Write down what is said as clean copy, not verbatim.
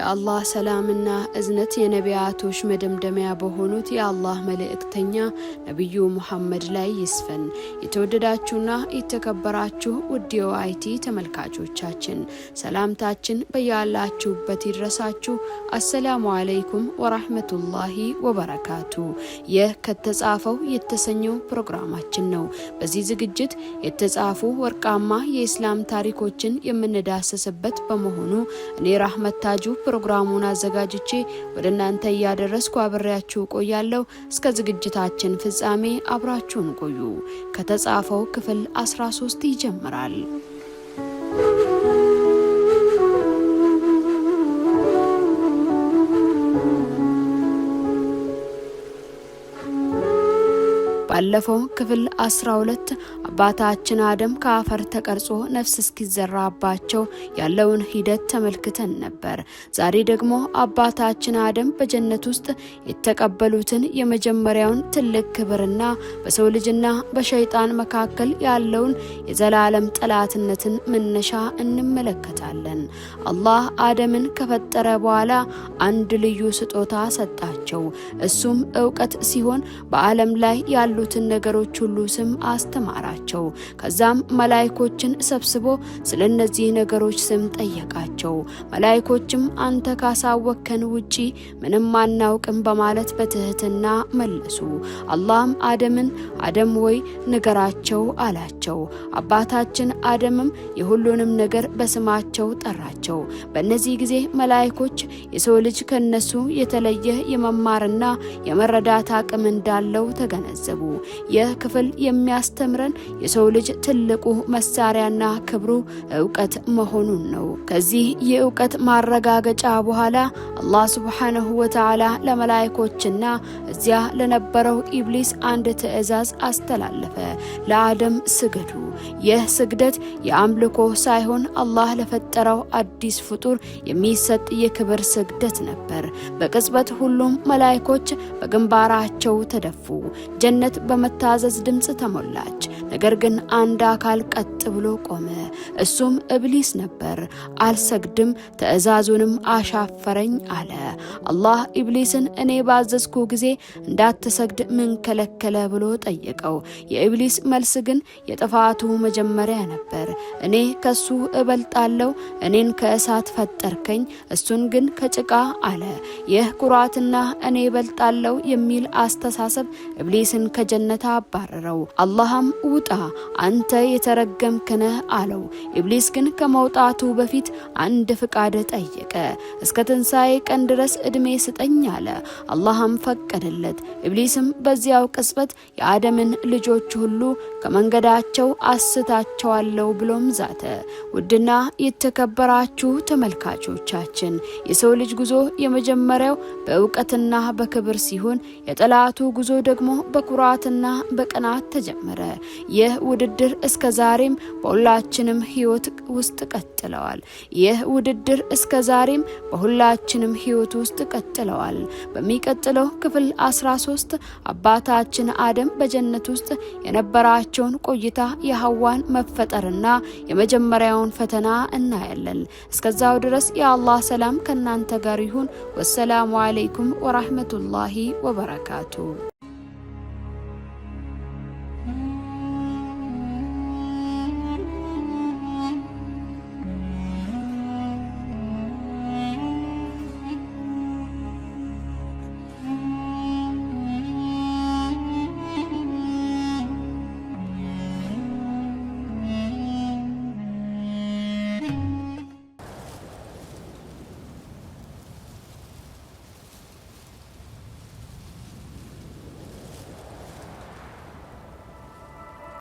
የአላህ ሰላምና እዝነት የነቢያቶች መደምደሚያ በሆኑት የአላህ መልእክተኛ ነብዩ መሐመድ ላይ ይስፈን። የተወደዳችሁና የተከበራችሁ ውድ የዋይቲ ተመልካቾቻችን ሰላምታችን በያላችሁበት ይድረሳችሁ። አሰላሙ አለይኩም ወራህመቱላሂ ወበረካቱ። ይህ ከተጻፈው የተሰኘው ፕሮግራማችን ነው። በዚህ ዝግጅት የተጻፉ ወርቃማ የኢስላም ታሪኮችን የምንዳሰስበት በመሆኑ እኔ ራህመት ታጁ ፕሮግራሙን አዘጋጅቼ ወደ እናንተ ያደረስኩ አብሬያችሁ ቆያለሁ። እስከ ዝግጅታችን ፍጻሜ አብራችሁን ቆዩ። ከተጻፈው ክፍል 13 ይጀምራል። ባለፈው ክፍል 12 አባታችን አደም ከአፈር ተቀርጾ ነፍስ እስኪዘራባቸው ያለውን ሂደት ተመልክተን ነበር። ዛሬ ደግሞ አባታችን አደም በጀነት ውስጥ የተቀበሉትን የመጀመሪያውን ትልቅ ክብርና በሰው ልጅና በሸይጣን መካከል ያለውን የዘላለም ጠላትነትን መነሻ እንመለከታለን። አላህ አደምን ከፈጠረ በኋላ አንድ ልዩ ስጦታ ሰጣቸው። እሱም ዕውቀት ሲሆን በዓለም ላይ ያሉ ነገሮች ሁሉ ስም አስተማራቸው። ከዛም መላእክቶችን ሰብስቦ ስለነዚህ ነገሮች ስም ጠየቃቸው። መላእክቶችም አንተ ካሳወከን ውጪ ምንም አናውቅም በማለት በትህትና መለሱ። አላህም አደምን አደም ወይ ንገራቸው አላቸው። አባታችን አደምም የሁሉንም ነገር በስማቸው ጠራቸው። በእነዚህ ጊዜ መላእክቶች የሰው ልጅ ከነሱ የተለየ የመማርና የመረዳት አቅም እንዳለው ተገነዘቡ። ይህ ክፍል የሚያስተምረን የሰው ልጅ ትልቁ መሳሪያና ክብሩ ዕውቀት መሆኑን ነው። ከዚህ የዕውቀት ማረጋገጫ በኋላ አላህ ሱብሓነሁ ወተዓላ ለመላእክቶችና እዚያ ለነበረው ኢብሊስ አንድ ትዕዛዝ አስተላለፈ። ለአደም ስገዱ። ይህ ስግደት የአምልኮ ሳይሆን አላህ ለፈጠረው አዲስ ፍጡር የሚሰጥ የክብር ስግደት ነበር። በቅጽበት ሁሉም መላእክቶች በግንባራቸው ተደፉ። ጀነት በመታዘዝ ድምጽ ተሞላች። ነገር ግን አንድ አካል ቀጥ ብሎ ቆመ። እሱም ኢብሊስ ነበር። አልሰግድም፣ ትዕዛዙንም አሻፈረኝ አለ። አላህ ኢብሊስን እኔ ባዘዝኩ ጊዜ እንዳትሰግድ ምን ከለከለ ብሎ ጠየቀው። የኢብሊስ መልስ ግን የጥፋቱ መጀመሪያ ነበር። እኔ ከሱ እበልጣለሁ፣ እኔን ከእሳት ፈጠርከኝ፣ እሱን ግን ከጭቃ አለ። ይህ ኩራትና እኔ እበልጣለሁ የሚል አስተሳሰብ ኢብሊስን ከጀነት አባረረው። አላህም ውጣ አንተ የተረገምክ ነህ አለው። ኢብሊስ ግን ከመውጣቱ በፊት አንድ ፍቃድ ጠየቀ። እስከ ትንሣኤ ቀን ድረስ እድሜ ስጠኝ አለ። አላህም ፈቀደለት። ኢብሊስም በዚያው ቅጽበት የአደምን ልጆች ሁሉ ከመንገዳቸው አስታቸዋለሁ ብሎም ዛተ። ውድና የተከበራችሁ ተመልካቾቻችን የሰው ልጅ ጉዞ የመጀመሪያው በዕውቀትና በክብር ሲሆን የጠላቱ ጉዞ ደግሞ በኩራትና በቅናት ተጀመረ። ይህ ውድድር እስከ ዛሬም በሁላችንም ህይወት ውስጥ ቀጥለዋል። በሚቀጥለው ክፍል 13 አባታችን አደም በጀነት ውስጥ የነበራቸውን ቆይታ፣ የሐዋን መፈጠርና የመጀመሪያውን ፈተና እናያለን። እስከዛው ድረስ የአላህ ሰላም ከናንተ ጋር ይሁን። ወሰላሙ አለይኩም ወራህመቱላሂ ወበረካቱ።